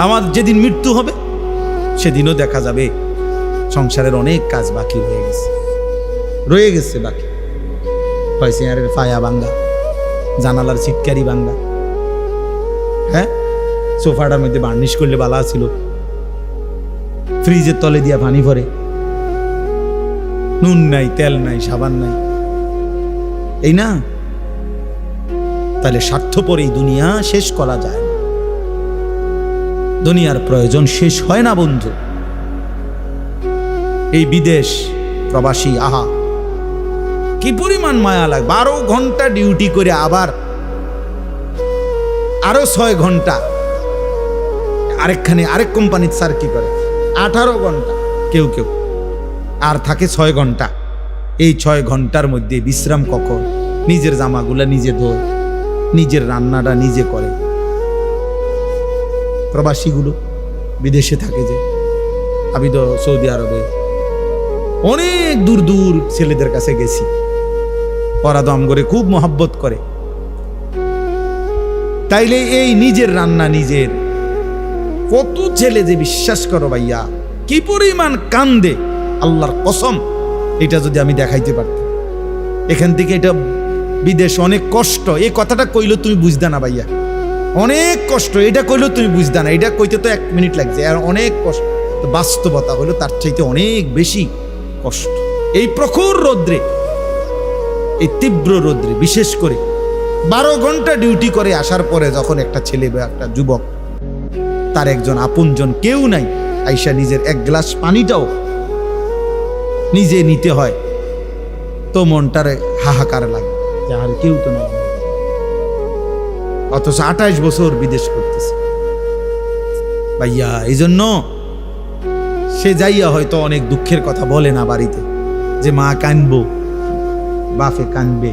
আমার যেদিন মৃত্যু হবে সেদিনও দেখা যাবে সংসারের অনেক কাজ বাকি রয়ে গেছে বাকি। হয় চেয়ারের ফায়া ভাঙ্গা, জানালার ছিটকারি ভাঙ্গা, হ্যাঁ, সোফাটার মধ্যে বার্নিশ করলে বালা ছিল, ফ্রিজের তলে দিয়া পানি ভরে, নুন নাই, তেল নাই, সাবান নাই, এই না? তাহলে স্বার্থপর এই দুনিয়া শেষ করা যায় না। দুনিয়ার প্রয়োজন শেষ হয় না বন্ধু। এই বিদেশ প্রবাসী, আহা কি পরিমাণ মায়া লাগে। 12 ঘন্টা ডিউটি করে আবার আরো 6 ঘন্টা আরেক কোম্পানির স্যার কি করে 18 ঘন্টা, কেউ কেউ আর থাকে 6 ঘন্টা। এই 6 ঘন্টার মধ্যে বিশ্রাম কখন? নিজের জামাগুলা নিজে ধোয়, নিজের রান্নাটা নিজে করে। প্রবাসীগুলো বিদেশে থাকে, যে আমি তো সৌদি আরবে অনেক দূর দূর ছেলেদের কাছে গেছি, ওরা দম করে খুব মহব্বত করে। তাইলে এই নিজের রান্না নিজের, কত ছেলে যে বিশ্বাস করো ভাইয়া কি পরিমাণ কান্দে, আল্লাহর কসম। এটা যদি আমি দেখাইতে পারতাম। এখান থেকে এটা বিদেশ অনেক কষ্ট, এই কথাটা কইলো তুমি বুঝদা না ভাইয়া, অনেক কষ্ট। এটা কইলো তুমি বুঝদা না, এটা কইতে তো 1 মিনিট লাগছে, আর অনেক কষ্ট। তো বাস্তবতা হলো তার চাইতে অনেক বেশি কষ্ট। এই প্রখর রৌদ্রে, এই তীব্র রৌদ্রে, বিশেষ করে 12 ঘন্টা ডিউটি করে আসার পরে যখন একটা ছেলে বা একটা যুবক, তার একজন আপনজন কেউ নাই, আইসা নিজের 1 গ্লাস পানিটাও নিজে নিতে হয়, তো মনটারে হাহাকার লাগে যে আর কেউ তো নাই। অথচ 28 বছর বিদেশ করতেছে ভাইয়া। এই জন্য সে যাইয়া হয়তো অনেক দুঃখের কথা বলে না বাড়িতে, যে মা কানবো, বাপে কানবে,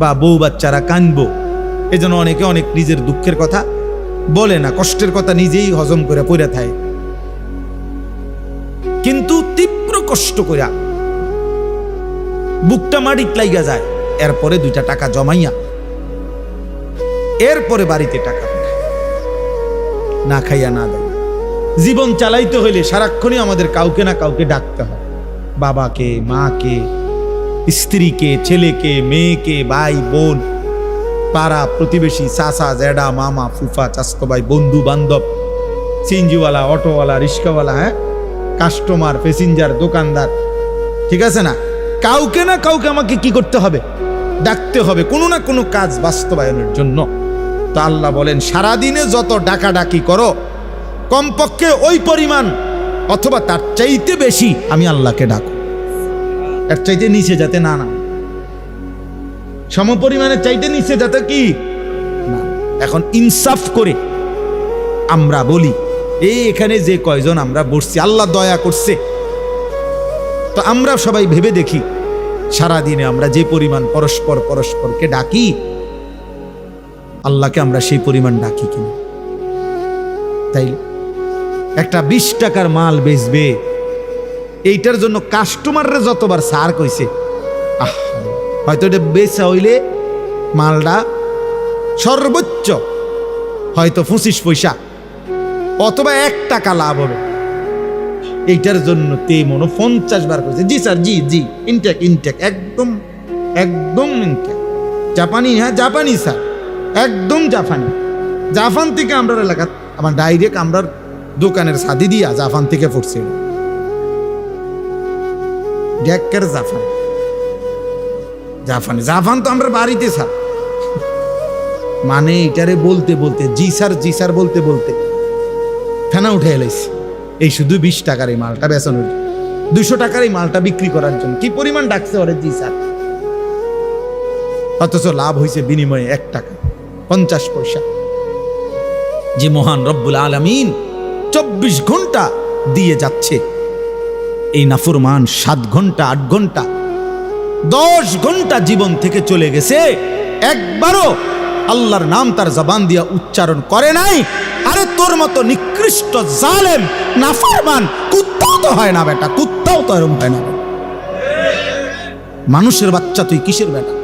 বা বউ বাচ্চারা কানবো। এই জন্য অনেকে অনেক নিজের দুঃখের কথা বলে না, কষ্টের কথা নিজেই হজম করে পড়ে থাকে। কিন্তু তীব্র কষ্ট কইরা বুকটা মাটিত লাইগা যায়, এরপরে 2টা টাকা জমাইয়া এরপরে বাড়িতে টাকা না খাইয়া না দেয়। জীবন চালাইতে হইলে সারাক্ষণই আমাদের কাউকে না কাউকে ডাকতে হয়, বাবাকে, মাকে, স্ত্রীকে, ছেলেকে, মেয়েকে, ভাই বোন, পাড়া প্রতিবেশী, চাচা জ্যাডা, মামা, ফুফা, চাচতো ভাই, বন্ধু বান্ধব, সিএনজিওয়ালা, অটোওয়ালা, রিক্সাওয়ালা, হ্যাঁ, কাস্টমার, প্যাসেঞ্জার, দোকানদার, ঠিক আছে না? কাউকে না কাউকে আমাকে কি করতে হবে? ডাকতে হবে কোনো না কোনো কাজ বাস্তবায়নের জন্য। তো আল্লাহ বলেন সারাদিনে যত ডাকাডাকি করো, কমপক্ষে ওই পরিমাণ অথবা তার চাইতে বেশি আমি আল্লাহকে ডাকো। এর চাইতে নিচে যাতে না, সমপরিমাণের চাইতে নিচে যাতে কি না। এখন ইনসাফ করে আমরা বলি, এখানে যে কয়জন আমরা বসছি, আল্লাহ দয়া করছে, তো আমরা সবাই ভেবে দেখি সারাদিনে আমরা যে পরিমাণ পরস্পরকে ডাকি, আল্লাহকে আমরা সেই পরিমাণ ডাকি কিনা? তাই একটা 20 টাকার মাল বেচবে, এইটার জন্য কাস্টমাররা যতবার সার কইছে, হয়তো এটা বেচা হইলে মালটা সর্বোচ্চ হয়তো 25 পয়সা অথবা 1 টাকা লাভ হবে, এইটার জন্য তে মনে 50 বার কইছে, জি স্যার, জি জি, ইনটেক, একদম ইনটেক, জাপানি, হ্যাঁ জাপানি স্যার, একদম জাপান থেকে আমরা এলাকা, আমার ডাইরেক্ট আমরা দোকানের ছাদি দিয়া জাপান থেকে পড়ছিল, ডেকের জাপান তো আমরা বাড়িতে স্যার, মানে এটারে বলতে জি স্যার বলতে ফেনা উঠে এলাইছি। এই শুধু 20 টাকার এই মালটা বেচনের, 200 টাকার এই মালটা বিক্রি করার জন্য কি পরিমাণ ডাকছে ওরে, জি স্যার। অথচ লাভ হয়েছে বিনিময়ে 1 টাকা 50 পয়সা। যে মহান রব্বুল আলামিন 24 ঘন্টা দিয়ে যাচ্ছে, এই নাফরমান 7 ঘন্টা 8 ঘন্টা 10 ঘন্টা জীবন থেকে চলে গেছে, একবারও আল্লাহর নাম তার জবান দিয়া উচ্চারণ করে নাই। আরে তোর মতো নিকৃষ্ট জালেম নাফরমান কুত্তাও তো হয় না বেটা, কুত্তাও তো এরকম হয় না। মানুষের বাচ্চা তুই কিসের বেটা?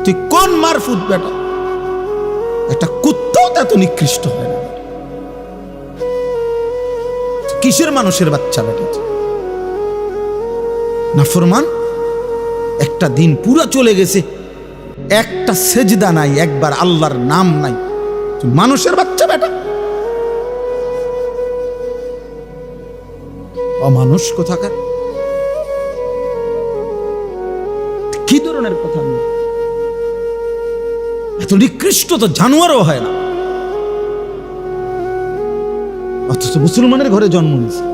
তুই কোন মারফুত বেটা? একটা কুত্তাও তো এত নিকৃষ্ট হয় না। কিসের মানুষের বাচ্চা বেটা? নাফরমান একটা দিন পুরা চলে গেছে, একটা সেজদা নাই, একবার আল্লাহর নাম নাই, মানুষের বাচ্চা বেটা। অমানুষ কোথাকার, কি ধরনের কথা? এত নিকৃষ্ট তো জানোয়ারও হয় না, অথচ মুসলমানের ঘরে জন্ম নিয়েছে।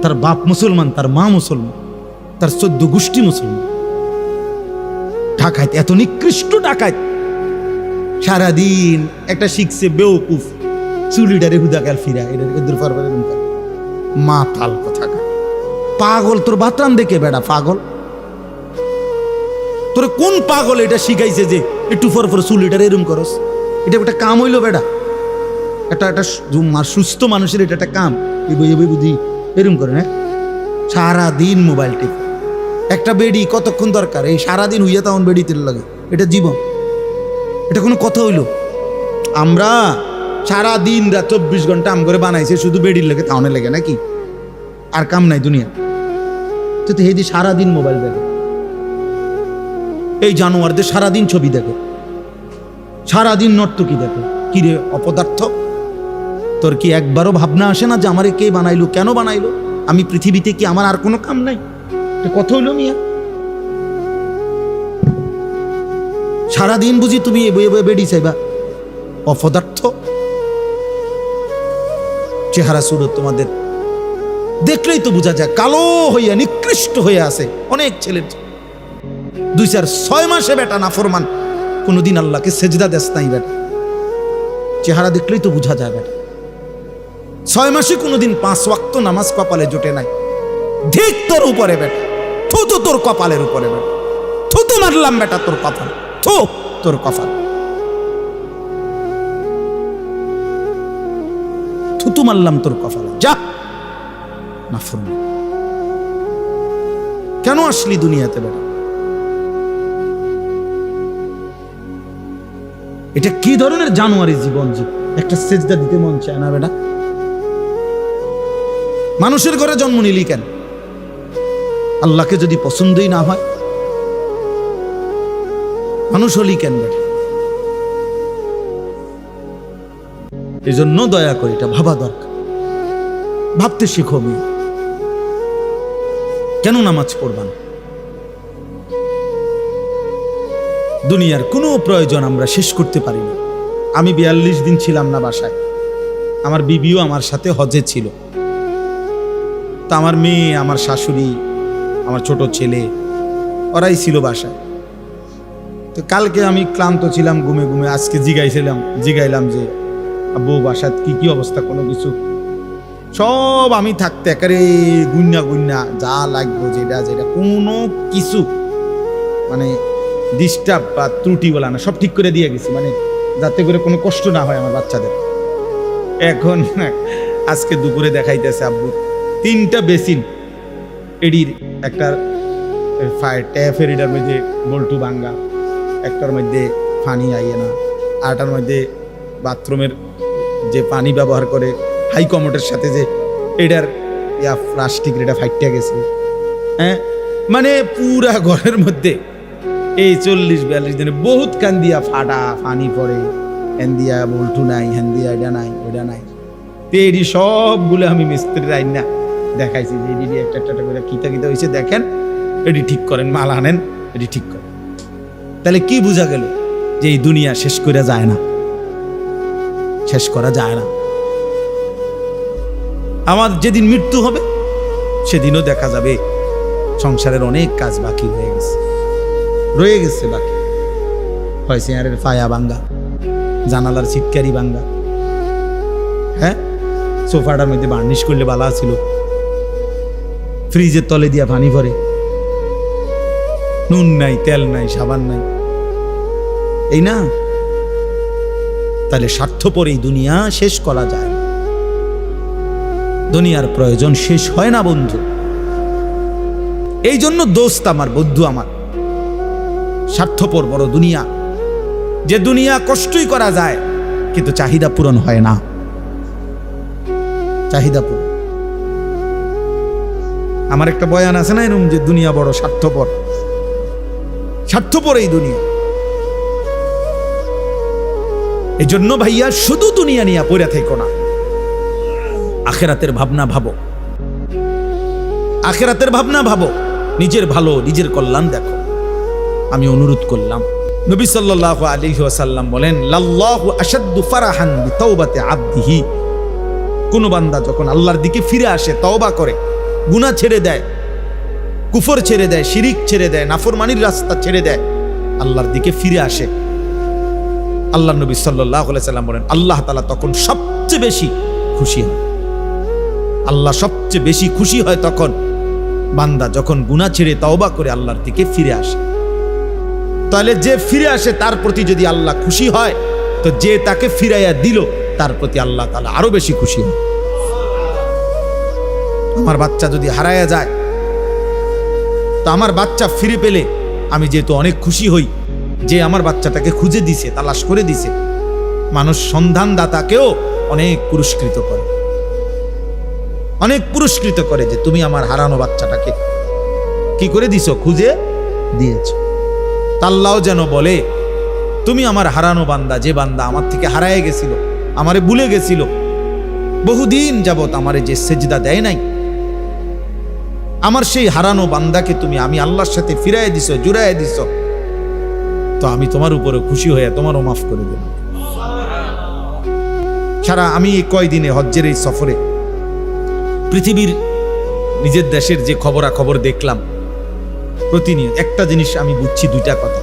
তার বাপ মুসলমান, তার মা মুসলমান, তার 14 গোষ্ঠী মুসলমান। ডাকাত, এত নিকৃষ্ট ডাকাত। সারাদিন একটা শিখছে বেউকুফ, চুলিটারে হুদাকাল ফিরা, এদের মাতাল কোথাকার। পাগল, তোর বাতরান দেখে বেড়া পাগল। তোর কোন পাগল এটা শিখাইছে যে একটু পর পর চুলিটারে এরম করস? এটা একটা কাম হইলো বেড়া? একটা সুস্থ মানুষের এটা একটা কাম? বুদ্ধি এরম করে না? সারাদিন মোবাইল টিপ। একটা বেডি কতক্ষণ দরকার? এই সারাদিন হইয়া তখন বেডি তেল লাগে, এটা জীবন? এটা কোনো কথা হইলো? আমরা সারাদিন রাত 24 ঘন্টা আম করে বানাইছে শুধু বেডির লেগে, তাহলে লেগে নাকি? আর কাম নাই দুনিয়া? তো হেদি সারাদিন মোবাইল দেখে। এই জানোয়ারদের সারাদিন ছবি দেখে, সারাদিন নর্তকী দেখে। কি রে অপদার্থ, তোর কি একবারও ভাবনা আসে না যে আমারে কে বানাইলো, কেন বানাইলো? আমি পৃথিবীতে কি আমার আর কোনো কাম নাই? কথা হইলো মিয়া? সারাদিন বুঝি তুমি বেডি চাইবা? অপদার্থ। চেহারা সুরত তোমাদের দেখলেই তো বোঝা যায় কালো হইয়া নিকৃষ্ট হয়ে আছে অনেক ছেলের। 2-4-6 মাসে বেটা নাফরমান, কোনোদিন আল্লাহকে সেজদা দেস নাই বেটা। চেহারা দেখলেই তো বোঝা যায় বেটা। 6 মাসে কোনোদিন 5 ওয়াক্ত নামাজ কপালে জোটে নাই। ঠিক তোর উপরে বেটা, থুতু তোর কপালের উপরে বেটা, থুতু মারলাম বেটা তোর কপাল, থু তোর কপাল, থুতু মারলাম তোর কপালে। যা নাফরমান, কেন আসলি দুনিয়াতে বেটা? এটা কি ধরনের জানোয়ারি জীবন যে একটা সেজদা দিতে মন চায় না বেটা? মানুষের ঘরে জন্ম নিলি কেন? আল্লাহকে যদি পছন্দই না হয় মানুষ হলি কেন বেটা? এই জন্য দয়া করে এটা ভাবা দরকার, ভাবতে শিখো। মেয়ে কেন নামাজ পড়বা না? দুনিয়ার কোনো প্রয়োজন আমরা শেষ করতে পারি না। আমি 42 দিন ছিলাম না বাসায়, আমার বিবিও আমার সাথে হজে ছিল। তা আমার মেয়ে, আমার শাশুড়ি, আমার ছোট ছেলে, ওরাই ছিল বাসায়। তো কালকে আমি ক্লান্ত ছিলাম ঘুমে ঘুমে, আজকে জিগাইলাম যে আব্বু বাসায় কি কি অবস্থা, কোনো কিছু? সব আমি থাকতে একেবারে গুন্না যা লাগবো যেটা কোনো কিছু মানে ডিস্টার্ব বা ত্রুটি বলা না, সব ঠিক করে দিয়ে গেছি, মানে যাতে করে কোনো কষ্ট না হয় আমার বাচ্চাদের। এখন আজকে দুপুরে দেখাইতেছে আব্বু 3টা বেসিন, এডির একটা ট্যাপের এটার মধ্যে বল্টু ভাঙ্গা, একটার মধ্যে পানি আইয়ে না, আরটার মধ্যে বাথরুমের যে পানি ব্যবহার করে হাই কমোটের সাথে যে এটার প্লাস্টিক এটা ফাইটটা গেছে। হ্যাঁ, মানে পুরা ঘরের মধ্যে এই 40-42 দিনে বহুত কান দিয়া ফাটা পানি পড়ে, হ্যান দিয়া বল্টু নাই, হ্যান দিয়া এটা নাই, ওইটা নাই। তো এডি সবগুলো আমি মিস্ত্রির আইন না দেখাইছি যে এডি একটা করে কিতা হয়েছে দেখেন, এডি ঠিক করেন, মাল আনেন, এডি ঠিক করেন। তাহলে কি বোঝা গেল? যে এই দুনিয়া শেষ করা যায় না, শেষ করা যায় না। আমার যেদিন মৃত্যু হবে সেদিনও দেখা যাবে সংসারের অনেক কাজ বাকি রয়ে গেছে বাকি। হয় চেয়ারের ফায়া ভাঙ্গা, জানালার ছিটকারি ভাঙ্গা, হ্যাঁ সোফাটার মধ্যে বার্নিশ করলে বালা ছিল, ফ্রিজের তলে দিয়া পানি ভরে, নুন নাই, তেল নাই, সাবান নাই, এই না? তাহলে স্বার্থপর এই দুনিয়া শেষ করা যায় না। দুনিয়ার প্রয়োজন শেষ হয় না বন্ধু। এই জন্য দোস্ত আমার, বন্ধু আমার, স্বার্থপর বড় দুনিয়া, যে দুনিয়া কষ্টই করা যায় কিন্তু চাহিদা পূরণ হয় না। চাহিদা পূরণ আমার একটা বয়ান আছে না এরকম যে দুনিয়া বড় স্বার্থপর, স্বার্থপর এই দুনিয়া। এই জন্য ভাইয়া শুধু দুনিয়া নিয়ে পড়ে থেকো না, আখেরাতের ভাবনা ভাবো, আখেরাতের ভাবনা ভাবো, নিজের ভালো নিজের কল্যাণ দেখো। আমি অনুরোধ করলাম, নবী সাল্লাল্লাহু আলাইহি ওয়াসাল্লাম বলেন, লাল্লাহু আশাদ্দু ফারাহান বিতাওবাতি আবদিহি। কোন বান্দা যখন আল্লাহর দিকে ফিরে আসে, তওবা করে, গুনাহ ছেড়ে দেয়, কুফর ছেড়ে দেয়, শিরিক ছেড়ে দেয়, নাফরমানির রাস্তা ছেড়ে দেয়, আল্লাহর দিকে ফিরে আসে, আল্লাহ নবী সাল্লাল্লাহু আলাইহি ওয়াসাল্লাম বলেন আল্লাহ তাআলা তখন সবচেয়ে বেশি খুশি হয়। আল্লাহ সবচেয়ে বেশি খুশি হয় তখন বান্দা যখন গুনাহ ছেড়ে তওবা করে আল্লাহর দিকে ফিরে আসে। তাহলে যে ফিরে আসে তার প্রতি যদি আল্লাহ খুশি হয়, তো যে তাকে ফিরাইয়া দিল তার প্রতি আল্লাহ তাআলা আরো বেশি খুশি হয়। আমার বাচ্চা যদি হারায়া যায়, তো আমার বাচ্চা ফিরে পেলে আমি যেহেতু অনেক খুশি হই, যে আমার বাচ্চাটাকে খুঁজে দিছে, তালাশ করে দিছে। মানুষ সন্ধানদাতাকেও অনেক পুরস্কৃত করে, অনেক পুরস্কৃত করে যে তুমি আমার হারানো বাচ্চাটাকে কি করে দিছো, খুঁজে দিয়েছো। আল্লাহও যেন বলে তুমি আমার হারানো বান্দা, যে বান্দা আমার থেকে হারায় গেছিল, আমারে ভুলে গেছিল, বহুদিন যাবত আমারে যে সেজদা দেয় নাই, আমার সেই হারানো বান্দাকে তুমি আমি আল্লাহর সাথে ফিরাই দিছো, জুড়াই দিছো, তো আমি তোমার উপরে খুশি হয়ে তোমারও মাফ করে দেব। সারা আমি এই কয়দিনে হজ্জের এই সফরে পৃথিবীর নিজের দেশের যে খবরাখবর দেখলাম, প্রতিনিয়ত একটা জিনিস আমি বুঝছি, দুইটা কথা।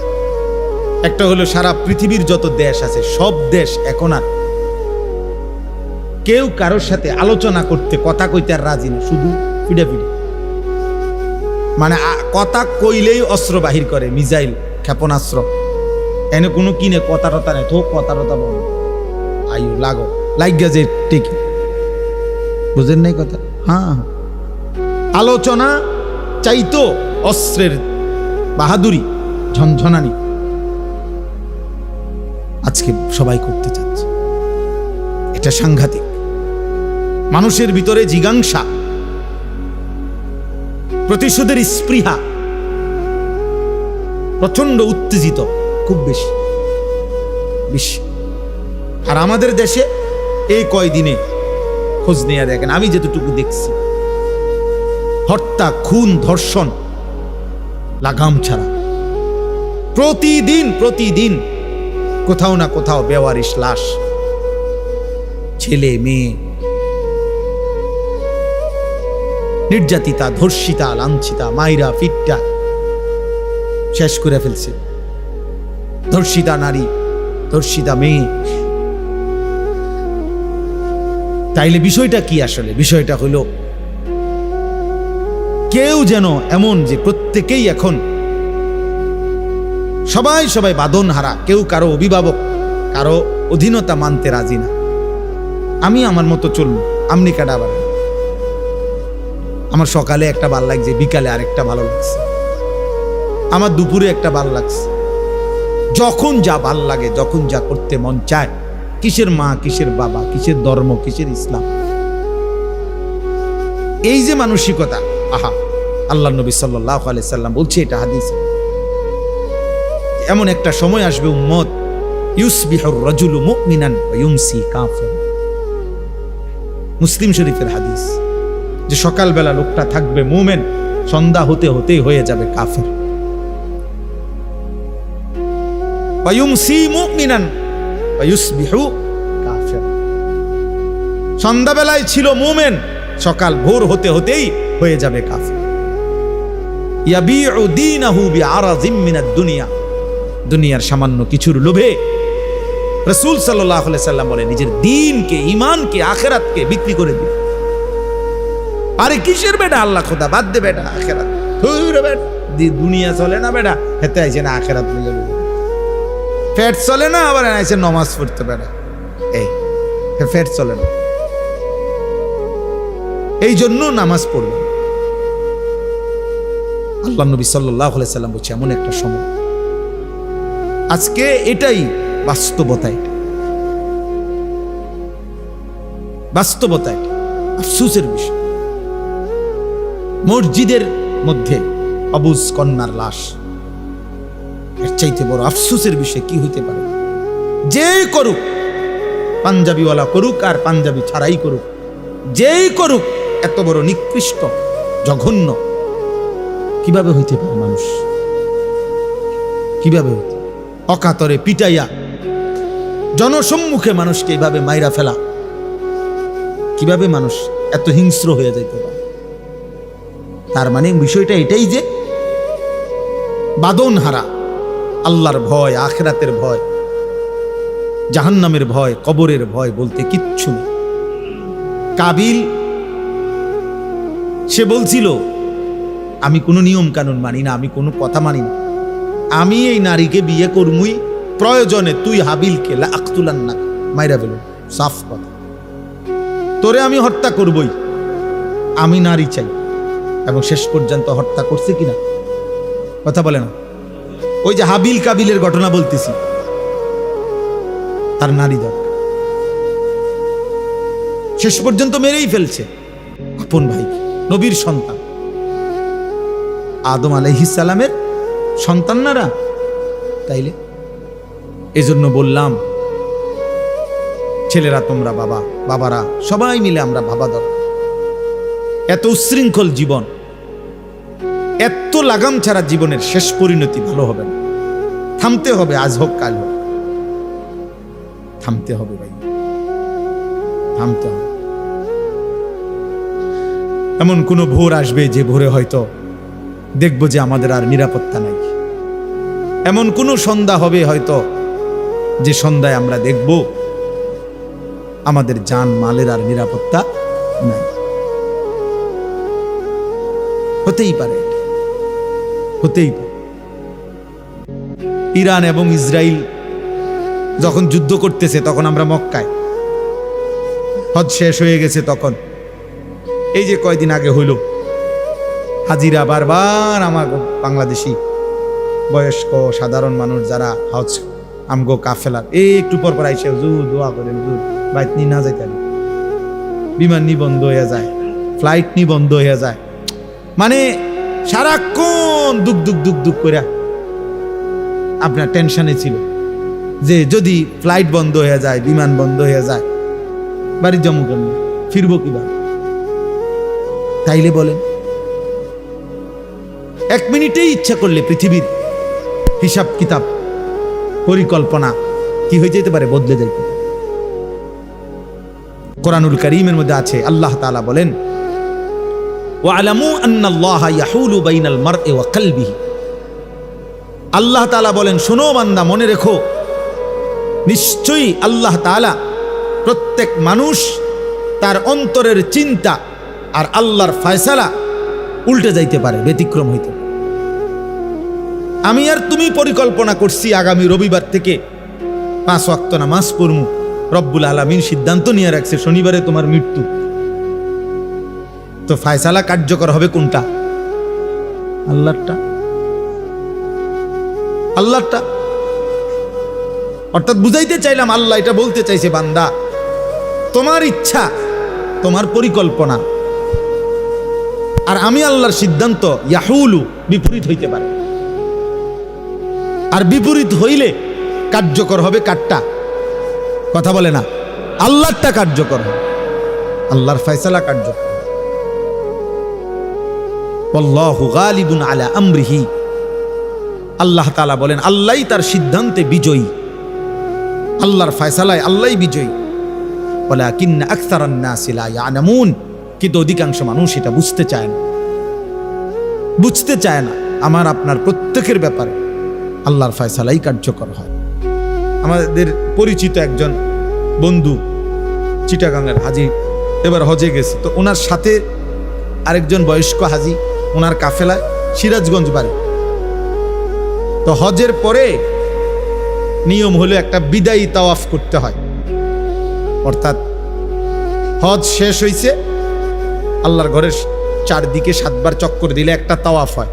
একটা হলো সারা পৃথিবীর যত দেশ আছে, সব দেশ এখন আর কেউ কারোর সাথে আলোচনা করতে, কথা কইতে আর রাজি না, শুধু ফিডাফিডি। মানে কথা কইলেই অস্ত্র বাহির করে, মিসাইল, ক্ষেপণাস্ত্র, এনে কোনো কিনে কথা টতা নেই, তো কথা টতা বল আয়ু লাগো লাগিয়া যে টেকি, বুঝেন নাই কথা? হ্যাঁ, আলোচনা চাইতো অস্ত্রের বাহাদুরি, ঝনঝনানি আজকে সবাই করতে চাচ্ছে। এটা সাংঘাতিক। মানুষের ভিতরে জিজ্ঞাসা, প্রতিশোধের স্পৃহা প্রচন্ড উত্তেজিত, খুব বেশি বেশি। আর আমাদের দেশে এই কয়দিনে খোঁজ নিয়ে দেখেন, আমি যেটুকু দেখছি, হত্যা, খুন, ধর্ষণ লাগাম ছাড়া প্রতিদিন প্রতিদিন কোথাও না কোথাও বেওয়ারিশ লাশ, ছেলে মেয়ে নির্যাতিতা, ধর্ষিতা, লাঞ্ছিতা, মাইরা ফিটটা শেষ করে ফেলছে। ধর্ষিতা নারী, ধর্ষিতা মেয়ে। তাইলে বিষয়টা কি আসলে? বিষয়টা হলো কেউ যেন এমন যে প্রত্যেকেই এখন সবাই সবাই বাঁধন হারা, কেউ কারো অভিভাবক, কারো অধীনতা মানতে রাজি না। আমি আমার মতো চলবো, আমনি কাটা আবার আমার সকালে একটা ভাল লাগছে, বিকালে আরেকটা ভালো লাগছে, আমার দুপুরে একটা ভাল লাগছে। যখন যা ভাল লাগে, যখন যা করতে মন চায়, কিসের মা, কিসের বাবা, কিসের ধর্ম, কিসের ইসলাম, এই যে মানসিকতা, আহা! আল্লাহ নবী সাল্লাল্লাহু আলাইহি সাল্লাম বলছে, এটা হাদিস, এমন একটা সময় আসবে উম্মত, ইউসবিহুর রাজুলু মুমিনান ওয়া ইউমসি কাফির। মুসলিম শরীফের হাদিস, যে সকালবেলা লোকটা থাকবে মুমিন, সন্ধ্যা হতে হতেই হয়ে যাবে কাফের। ওয়া ইউমসি মুমিনান ওয়া ইউসবিহু কাফির। সন্ধ্যাবেলায় ছিল মুমিন, সকাল ভোর হতে হতেই হয়ে যাবে কাফের। ইয়াবিউ দীনাহু বিআরাযিম মিনাদ দুনিয়া। দুনিয়ার সামান্য কিছুর লোভে রাসূল সাল্লাল্লাহু আলাইহি সাল্লাম বলে নিজের দ্বীনকে, ঈমানকে, আখিরাতকে বিক্রি করে দিবে। আরে কিসের বেটা আল্লাহ খোদা, বাদ দে বেটা আখিরাত, ধুইরে বেটা, দুনিয়া চলে না বেটা, হেতে আইছে না আখিরাত নিয়ে যাবে, পেট চলে না, আবার আইছে নামাজ পড়তে বেটা, এই পেট চলে না, এই জন্য নামাজ পড়ল। আল্লাহ নবী সাল্লাল্লাহু আলাইহি সাল্লাম বলছে এমন একটা সময় আজকে, এটাই বাস্তবতা, এটা বাস্তবতা, এটা আফসোসের বিষয়। মসজিদের মধ্যে অবুজ কন্যার লাশ। এর চাইতে বড় আফসোসের বিষয় কি হইতে পারে? যে করুক, পাঞ্জাবিওয়ালা করুক আর পাঞ্জাবি ছাড়াই করুক, যেই করুক, এত বড় নিকৃষ্ট জঘন্য কিভাবে হইতে পারে? মানুষ কিভাবে হইতে, অকাতরে পিটাইয়া জনসম্মুখে মানুষকে এইভাবে মাইরা ফেলা, কিভাবে মানুষ এত হিংস্র হয়ে যাইতে পারে? তার মানে বিষয়টা এটাই যে বাদন হারা, আল্লাহর ভয়, আখিরাতের ভয়, জাহান্নামের ভয়, কবরের ভয় বলতে কিচ্ছু নেই। কাবিল সে বলছিল, আমি কোনো নিয়ম কানুন মানি না, আমি কোনো কথা মানি না, আমি এই নারীকে বিয়ে করমুই, প্রয়োজনে তুই হাবিলকে লাকতুলান্না, মাইরা ফেল, সাফ কথা, তোরে আমি হত্যা করবই, আমি নারী চাই। এবং শেষ পর্যন্ত হত্যা করছে কিনা কথা বলে না? ওই যে হাবিল কাবিলের ঘটনা বলতেছি, তার নারী দরকার, শেষ পর্যন্ত মেরেই ফেলছে আপন ভাইকে, নবীর সন্তান, আদম আলাইহিস সালামের সন্তানরা। তাইলে এজন্য বললাম, ছেলেরা তোমরা, বাবারা সবাই মিলে আমরা ভাবা দরকার। এত উচ্ছৃঙ্খল জীবন, এত লাগাম ছাড়া জীবনের শেষ পরিণতি ভালো হবে না। থামতে হবে, আজ হোক কাল হোক, থামতে হবে ভাই, থামতে হবে। এমন কোন ভোর আসবে যে ভোরে হয়তো দেখব যে আমাদের আর নিরাপত্তা নাই। এমন কোন সন্ধ্যা হবে হয়তো যে সন্ধ্যায় আমরা দেখব আমাদের জান মালের আর নিরাপত্তা নাই। হতেই পারে, হতেই পারে। ইরান এবং ইসরায়েল যখন যুদ্ধ করতেছে তখন আমরা মক্কায়, হজ শেষ হয়ে গেছে তখন, এই যে কয়দিন আগে হইল, হাজিরা বারবার আমার বাংলাদেশি বয়স্ক সাধারণ মানুষ যারা হজ আমগো কাফেলার, এই একটু পর পর আইসে হুজুর দোয়া করেন, হুজুর বাইক নি না যাইতে, বিমান নি বন্ধ হয়ে যায়, ফ্লাইট নি বন্ধ হয়ে যায়, মানে সারাক্ষণ দুক দুক দুক দুক করে আপনার টেনশনে ছিল যে যদি ফ্লাইট বন্ধ হয়ে যায়, বিমান বন্ধ হয়ে যায়, বাড়ির জমু কেমন, ফিরবো কিভাবে? তাইলে বলেন, এক মিনিটেই ইচ্ছা করলে পৃথিবীর হিসাব কিতাব, পরিকল্পনা কি হয়ে যেতে পারে, বদলে যাইতে পারে। কোরআনুল কারীমের মধ্যে আছে, আল্লাহ তাআলা বলেন, ওয়ালামু আন্নাল্লাহা ইয়াহুলু বাইনাল মারই ওয়া কলবিহি। আল্লাহ তাআলা বলেন, শোনো বান্দা, মনে রেখো, নিশ্চয়ই আল্লাহ তাআলা প্রত্যেক মানুষ তার অন্তরের চিন্তা আর আল্লাহর ফয়সালা উল্টে যাইতে পারে, ব্যতিক্রম হইতে পারে। আমি আর তুমি পরিকল্পনা করছি আগামী রবিবার থেকে 5 ওয়াক্ত নামাজ পড়মু, রব্বুল আলামিন সিদ্ধান্ত নিয়ে রাখছে শনিবারে তোমার মৃত্যু, তো ফয়সালা কার্যকর হবে কোনটা? আল্লাহরটা, আল্লাহরটা। অর্থাৎ বুঝাইতে চাইলাম, আল্লাহ এটা বলতে চাইছে, বান্দা তোমার ইচ্ছা, তোমার পরিকল্পনা আর আমি আল্লাহর সিদ্ধান্ত ইয়াহুলু বিপরীত হইতে পারে, আর বিপরীত হইলে কার্যকর হবে কারটা? কথা বলে না, আল্লাহরটা কার্যকর হবে, আল্লাহর ফয়সালা কার্যকর। আল্লাহু গালিবুন আলা আমরিহি, আল্লাহ তাআলা বলেন আল্লাহই তার সিদ্ধান্তে বিজয়ী, আল্লাহর ফয়সালায় আল্লাহই বিজয়ী। ওয়ালাকিন্না আকসারান নাসি লা ইয়ালামুন, কিন্তু অধিকাংশ মানুষ এটা বুঝতে চায় না, বুঝতে চায় না। আমার আপনার প্রত্যেকের ব্যাপারে আল্লাহর ফয়সালাই কার্যকর হয়। আমাদের পরিচিত একজন বন্ধু চিটাগাংয়ের হাজি, এবার হজে গেছে, তো ওনার সাথে আরেকজন বয়স্ক হাজি, ওনার কাফেলায় সিরাজগঞ্জ বাড়ি। তো হজের পরে নিয়ম হলো একটা বিদায়ী তাওয়াফ করতে হয়, অর্থাৎ হজ শেষ হইছে, আল্লাহর ঘরের চারদিকে 7 বার চক্কর দিলে একটা তাওয়াফ হয়,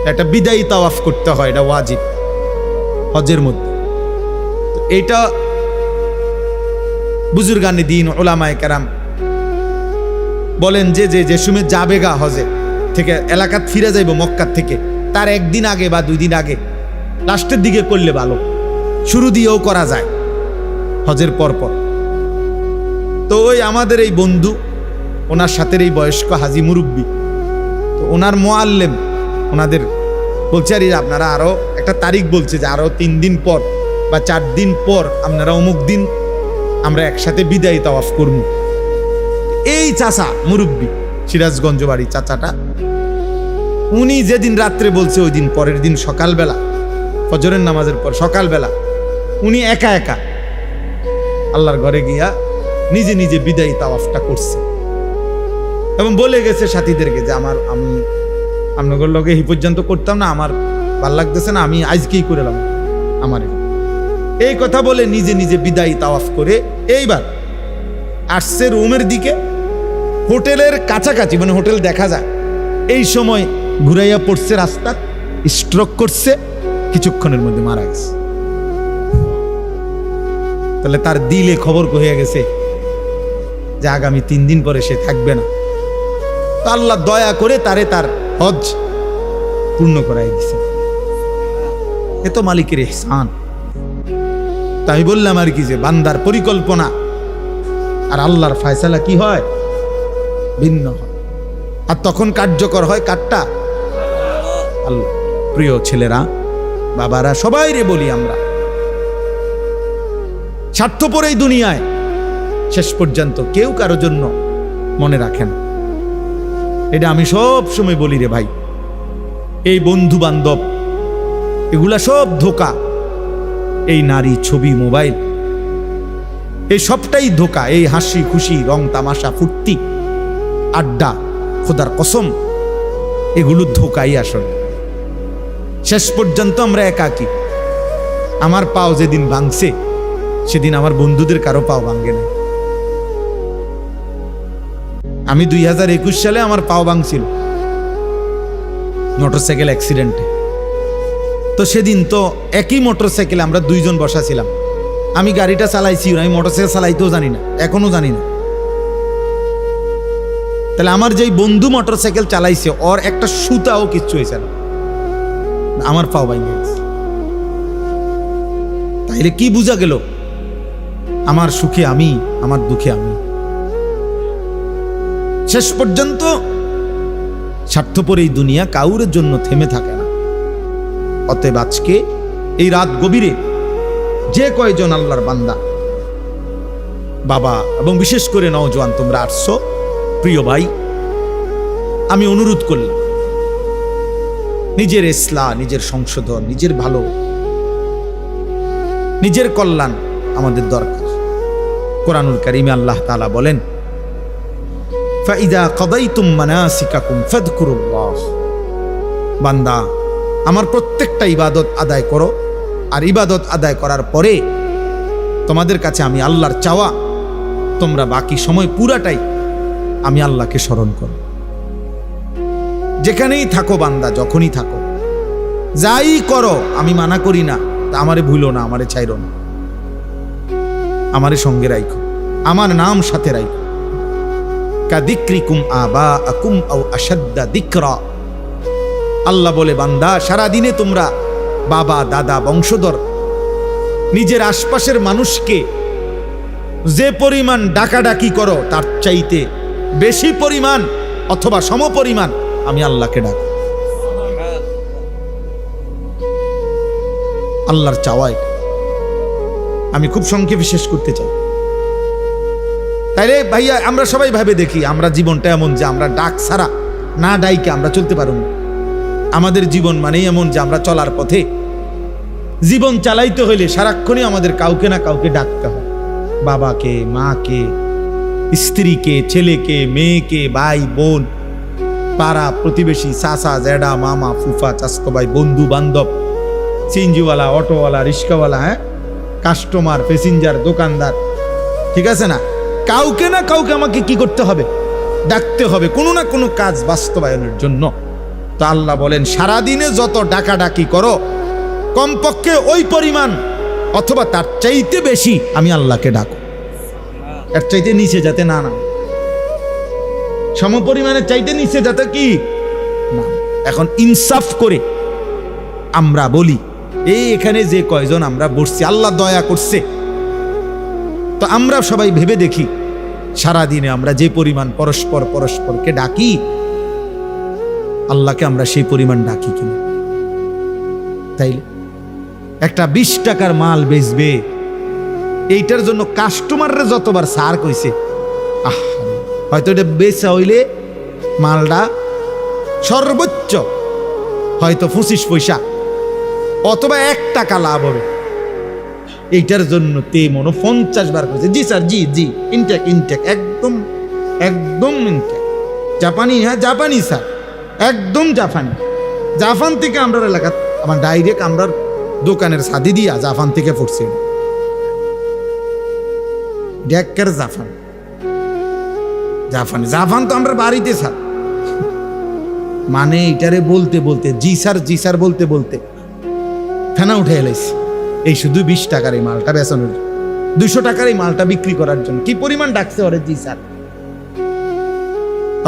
একটা বিদায়ী তাওয়াফ করতে হয়, এটা ওয়াজিব হজের মধ্যে। এইটা বুজুর্গানে দিন, ওলামায়ে কেরাম বলেন যে যে সময় যাবে গা হজে, থেকে এলাকাত ফিরে যাইব মক্কার থেকে, তার একদিন আগে বা 2 দিন আগে লাস্টের দিকে করলে ভালো। শুরু দিয়েও করা যায় হজের পর পর। তো ওই আমাদের এই বন্ধু, ওনার সাথে এই বয়স্ক হাজি মুরব্বী, তো ওনার মোয়াল্লেম ওনাদের বলছে, আরে আপনারা আরো একটা তারিখ বলছে যে আরো 3 দিন পর বা 4 দিন পর আপনারা অমুক দিন আমরা একসাথে বিদায়ী তাওয়াফ করব। এই চাচা মুরব্বী, সিরাজগঞ্জ বাড়ি চাচাটা, উনি যেদিন রাত্রে বলছে ওই দিন পরের দিন সকালবেলা ফজরের নামাজের পর সকালবেলা উনি একা একা আল্লাহর ঘরে গিয়া নিজে নিজে বিদায়ী তাওয়াফটা করছে এবং বলে গেছে সাথীদেরকে যে আমি আপনাদের লগে এই পর্যন্ত করতাম না, আমার ভাল লাগতেছে না, আমি আজকেই করে এলাম আমার। এই কথা বলে নিজে নিজে বিদায়ী তাওয়াফ করে এইবার আসছে রুমের দিকে, হোটেলের কাছাকাছি, মানে হোটেল দেখা যায়, এই সময় ঘুরাইয়া পড়ছে রাস্তা, স্ট্রোক করছে, কিছুক্ষণের মধ্যে মারা গেছে। তাহলে তার দিলে খবর হয়ে গেছে যে আগামী 3 দিন পরে সে থাকবে না। তো আল্লাহ দয়া করে তারে তার হজ পূর্ণ করাই দিছে। এ তো মালিকের ইহসান। তাই বললাম আর কি, যে বান্দার পরিকল্পনা আর আল্লাহর ফয়সালা কি হয়, ভিন্ন হয়। আর তখন কার্যকর হয় কারটা, আল্লাহ। প্রিয় ছেলেরা, বাবারা, সবাই রে বলি, আমরা স্বার্থপর এই দুনিয়ায় শেষ পর্যন্ত কেউ কারো জন্য মনে রাখেন। এটা আমি সব সময় বলি রে ভাই, এই বন্ধু বান্ধব এগুলা সব ধোকা। এই নারী, ছবি, মোবাইল, এই সবটাই ধোকা। এই হাসি খুশি, রং তামাশা, ফুর্তি, আড্ডা, খোদার কসম, এগুলো ধোকাই আসলে। শেষ পর্যন্ত আমরা একাকী। আমার পাও যেদিন ভাঙছে সেদিন আমার বন্ধুদের কারো পাও ভাঙে না। আমি 2021 সালে আমার পাও ভাঙছিল মোটরসাইকেল অ্যাক্সিডেন্টে। তো সেদিন তো একই মোটরসাইকেলে আমরা 2 জন বসা ছিলাম। আমি গাড়িটা চালাইছি, আমি মোটরসাইকেল চালাইতেও জানি না, এখনো জানি না। তাহলে আমার যেই বন্ধু মোটরসাইকেল চালাইছে, ওর একটা সুতাও কিচ্ছু হয়েছে না, আমার পাও ভাঙে গেছে। তাইলে কি বোঝা গেল? আমার সুখে আমি, আমার দুঃখে আমি। শেষ পর্যন্ত স্বার্থপর এই দুনিয়া কাউরের জন্য থেমে থাকে না। অতএব আজকে এই রাত গভীরে যে কয়জন আল্লাহর বান্দা, বাবা এবং বিশেষ করে নওজোয়ান তোমরা আসছো, প্রিয় ভাই, আমি অনুরোধ করলাম, নিজের ইসলাহ, নিজের সংশোধন, নিজের ভালো, নিজের কল্যাণ আমাদের দরকার। কোরআনুল কারীমে আল্লাহ তাআলা বলেন, ফাইদা কাদাইতুম মানাসিকাকুম ফাযকুরুল্লাহ। বান্দা, আমার প্রত্যেকটা ইবাদত আদায় করো, আর ইবাদত আদায় করার পরে তোমাদের কাছে আমি আল্লাহর চাওয়া, তোমরা বাকি সময় পুরাটাই আমি আল্লাহকে স্মরণ করো। যেখানেই থাকো বান্দা, যখনই থাকো, যাই করো, আমি মানা করি না, তা আমারে ভুলো না, আমারে ছাইরো না, আমারে সঙ্গে রাখো, আমার নাম সাথে রাখো। কাদিক্রিকুম আবাআকুম আও আশাদ্দা যিকরা। আল্লাহ বলে, বান্দা, সারা দিনে তোমরা বাবা, দাদা, বংশধর, নিজের আশপাশের মানুষকে যে পরিমাণ ডাকাডাকি করো, তার চাইতে বেশি পরিমাণ অথবা সমপরিমাণ আমি আল্লাহকে ডাকি। আল্লাহর চাওয়ায় আমি খুব সংক্ষেপে শেষ করতে চাই। তাইলে ভাইয়া, আমরা সবাই ভাবে দেখি, আমরা জীবনটা এমন যে আমরা ডাক ছাড়া, না ডাইকে আমরা চলতে পারব না। আমাদের জীবন মানেই এমন যে আমরা চলার পথে জীবন চালাইতে হইলে সারাক্ষণই আমাদের কাউকে না কাউকে ডাকতে হয়। বাবাকে, মাকে, স্ত্রীকে, ছেলেকে, মেয়েকে, ভাই, বোন, পাড়া প্রতিবেশী, চাচা, জ্যাডা, মামা, ফুফা, চাচতো ভাই, বন্ধু বান্ধব, সিএনজিওয়ালা, অটোওয়ালা, রিক্সাওয়ালা, কাস্টমার, প্যাসেঞ্জার, দোকানদার, ঠিক আছে না? কাউকে না কাউকে আমাকে কি করতে হবে? ডাকতে হবে, কোনো না কোনো কাজ বাস্তবায়নের জন্য। তো আল্লাহ বলেন, সারাদিনে যত ডাকাডাকি করো, কমপক্ষে ওই পরিমাণ অথবা তার চাইতে বেশি আমি আল্লাহকে ডাকো। এর চাইতে নিচে যাতে না, সমপরিমাণের চাইতে নিচে যাতে কি নাম। এখন ইনসাফ করে আমরা বলি, এই এখানে যে কয়জন আমরা বসছি, আল্লাহ দয়া করছে, তো আমরা সবাই ভেবে দেখি সারাদিনে আমরা যে পরিমাণ পরস্পরকে ডাকি, আল্লাহকে আমরা সেই পরিমাণ ডাকি কিনা? তাইলে একটা 20 টাকার মাল বেচবে, এইটার জন্য কাস্টমাররা যতবার সার কইছে, হয়তো এটা বেচা হইলে মালটা সর্বোচ্চ হয়তো 25 পয়সা অথবা 1 টাকা লাভ হবে, এইটার জন্য তে মনে 50 বার করেছে, জি স্যার, জি জি, ইনটেক একদম ইনটেক, জাপানি, হ্যাঁ জাপানি স্যার, একদম জাপান থেকে আমরা এলাকা, আমার ডাইরেক্ট আমরা দোকানের ছাদি দিয়া জাপান থেকে পড়ছে, ডেকের জাপান তো আমরা বাড়িতে স্যার, মানে এটারে বলতে বলতে জি স্যার বলতে ফেনা উঠে এলাইছি। এই শুধু 20 টাকার এই মালটা বেচানোর, 200 টাকার এই মালটা বিক্রি করার জন্য কি পরিমাণ ডাকছে ওরে জি স্যার,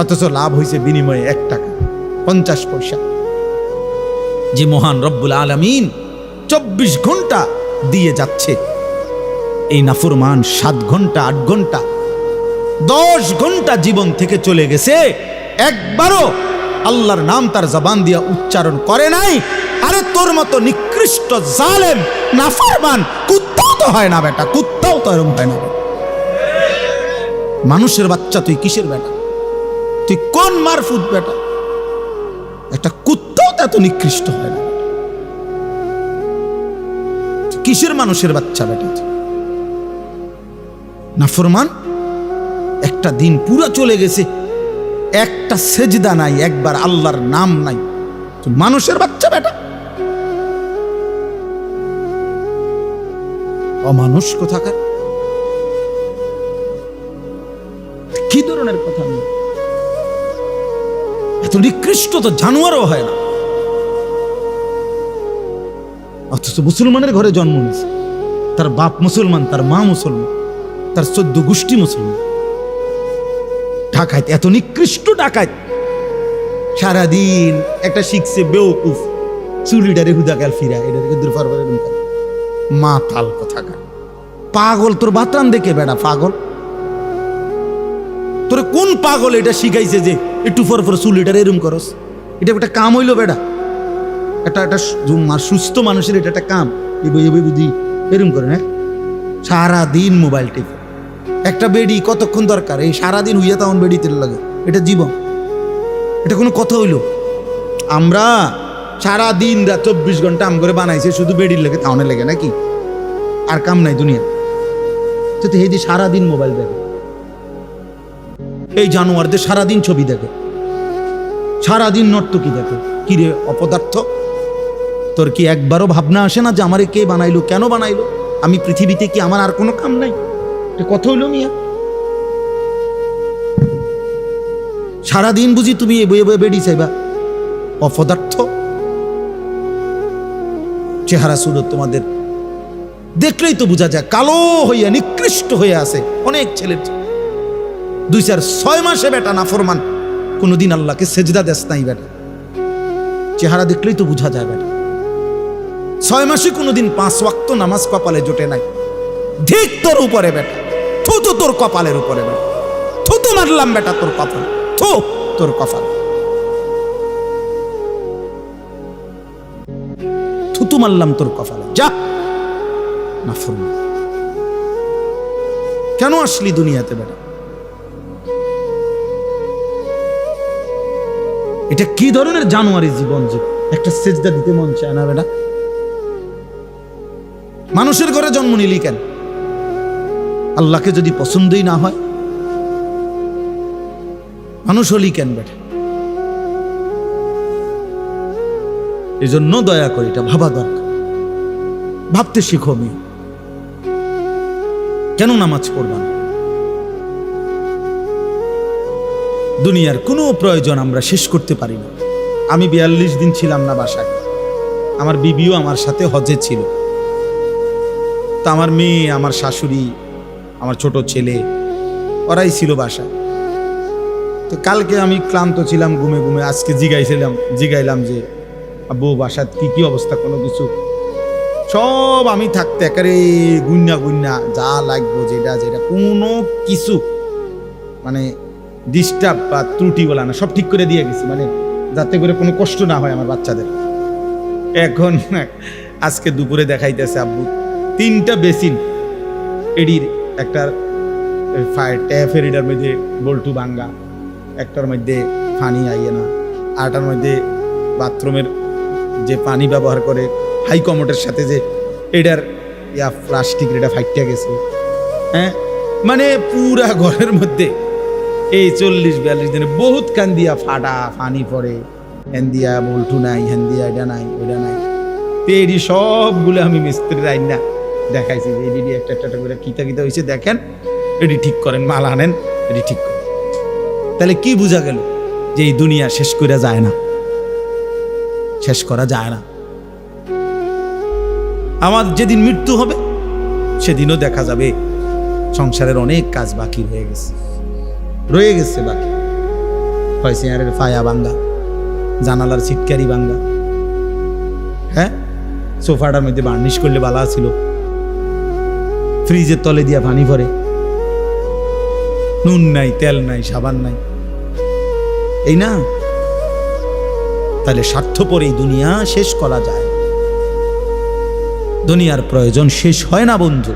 অথচ লাভ হয়েছে বিনিময়ে 1 টাকা 50 পয়সা। যে মহান রব্বুল আলামিন 24 ঘন্টা দিয়ে যাচ্ছে, এই নাফরমান 7 ঘন্টা 8 ঘন্টা 10 ঘন্টা জীবন থেকে চলে গেছে, একবারও আল্লাহর নাম তার জবান দিয়া উচ্চারণ করে নাই। আরে তোর মতো নিকৃষ্ট জালেম নাফরমান কুত্তাও তো হয় না বেটা, কুত্তাও তো এরকম হয় না। মানুষের বাচ্চা তুই কিসের বেটা? তুই কোন মারফুত বেটা? একটা কুত্তাও তো এত নিকৃষ্ট হয় না। কিসের মানুষের বাচ্চা বেটা? নাফরমান একটা দিন পুরো চলে গেছে, একটা সেজদা নাই, একবার আল্লাহর নাম নাই, তুই মানুষের বাচ্চা বেটা, অমানুষ কোথাকার। কি ধরনের কথা? এত নিকৃষ্ট তো জানোয়ারও হয় না, অথচ মুসলমানের ঘরে জন্ম নিয়েছে, তার বাপ মুসলমান, তার মা মুসলমান, তার 14 গোষ্ঠী মুসলমান। ডাকাত, এত নিকৃষ্ট ডাকাত, সারাদিন একটা শিখছে বেওকুফ, চুলিটারে হুদাকাল ফিরা, এটাকে দুর্ফার করে মাতাল কোথাকার। পাগল তোর বাতরান দেখে বেড়া, পাগল তোর কোন পাগল এটা শিখাইছে যে একটু ফর চুলিটারে এরম করস? এটা একটা কাম হইলো বেড়া? একটা সুস্থ মানুষের এটা একটা কাম? বুদ্ধি এরম করে না, সারাদিন মোবাইল টিপে। একটা বেডি কতক্ষণ দরকার? এই সারাদিন হইয়া তখন বেডি তেল লাগে, এটা জীবন? এটা কোনো কথা হইল? আমরা সারাদিন রাত 24 ঘন্টা আম করে বানাইছে শুধু বেডির লেগে, তাহলে লেগে নাকি? আর কাম নাই দুনিয়া? তো এই যে সারাদিন মোবাইল দেখে, এই জানোয়ারদের সারাদিন ছবি দেখে, সারাদিন নর্তকী দেখে। কিরে অপদার্থ, তোর কি একবারও ভাবনা আসে না যে আমারে কে বানাইলো, কেন বানাইলো? আমি পৃথিবীতে কি আমার আর কোনো কাম নাই? কথা হইল মিয়া? সারাদিন বুঝি তুমি এ বয়ে বয়ে বেড়ি চাইবা? অপদার্থ চেহারা সুরত তোমাদের দেখলেই তো বোঝা যায়, কালো হইয়া নিকৃষ্ট হয়ে আছে অনেক ছেলের। 2-4-6 মাসে বেটা নাফরমান, কোনোদিন আল্লাহকে সেজদা দেস নাই বেটা, চেহারা দেখলেই তো বোঝা যায় বেটা। 6 মাসে কোনোদিন 5 ওয়াক্ত নামাজ কপালে জোটে নাই। ঠিক তোর উপরে বেটা, থুতু তোর কপালের উপরে বেটা, থুতু মারলাম বেটা তোর কপাল, থু তোর কপাল, থুতু মারলাম তোর কপালে, যা নাফরমান। কেন আসলি দুনিয়াতে বেটা? এটা কি ধরনের জানোয়ারি জীবন যে একটা সেজদা দিতে মন চায় না বেটা? মানুষের ঘরে জন্ম নিলি কেন? আল্লাহকে যদি পছন্দই না হয় মানুষ হলি কেন বেটা? এই জন্য দয়া করে এটা ভাবা দরকার, ভাবতে শিখো। মেয়ে কেন নামাজ পড়বা না? দুনিয়ার কোনো প্রয়োজন আমরা শেষ করতে পারি না। আমি 42 দিন ছিলাম না বাসায়, আমার বিবিও আমার সাথে হজে ছিল। তা আমার মেয়ে, আমার শাশুড়ি, আমার ছোট ছেলে, ওরাই ছিল বাসায়। তো তো কালকে আমি ক্লান্ত ছিলাম ঘুমে ঘুমে, আজকে জিগাইলাম যে আব্বু বাসার কি অবস্থা, কোনো কিছু? সব আমি থাকতে একেবারে গুন্না যা লাগবো যেটা কোনো কিছু মানে ডিস্টার্ব বা ত্রুটি বলা না, সব ঠিক করে দিয়ে গেছি, মানে যাতে করে কোনো কষ্ট না হয় আমার বাচ্চাদের। এখন আজকে দুপুরে দেখাইতেছে আব্বু 3টা বেসিন, এডির একটা ফায়ার ট্যাপের এটার মধ্যে বল্টু ভাঙ্গা, একটার মধ্যে পানি আইয়ে না, আরটার মধ্যে বাথরুমের যে পানি ব্যবহার করে হাই কমোটের সাথে যে এটার প্লাস্টিক এটা ফাইটটা গেছে। হ্যাঁ, মানে পুরা ঘরের মধ্যে এই 40-42 দিনে বহুত কান দিয়া ফাটা পানি পড়ে, হ্যান দিয়া বল্টু নাই, হ্যান দিয়া এটা নাই ওইটা নাই। তো এটি সবগুলো আমি মিস্ত্রির আইন না দেখাইছি যে এটি একটা করে কিতা হয়েছে দেখেন, এটি ঠিক করেন, মাল আনেন, এটি ঠিক করেন। তাহলে কি বোঝা গেল? যে এই দুনিয়া শেষ করা যায় না, শেষ করা যায় না। আমার যেদিন মৃত্যু হবে সেদিনও দেখা যাবে সংসারের অনেক কাজ বাকি রয়ে গেছে বাকি। হয় চেয়ারের ফায়া ভাঙ্গা, জানালার ছিটকারি ভাঙ্গা, হ্যাঁ, সোফাটার মধ্যে বার্নিশ করলে বালা ছিল, ফ্রিজের তলে দিয়া পানি ভরে, নুন নাই, তেল নাই, সাবান নাই, এই না? তাহলে স্বার্থপর এই দুনিয়া শেষ করা যায়, দুনিয়ার প্রয়োজন শেষ হয় না বন্ধু।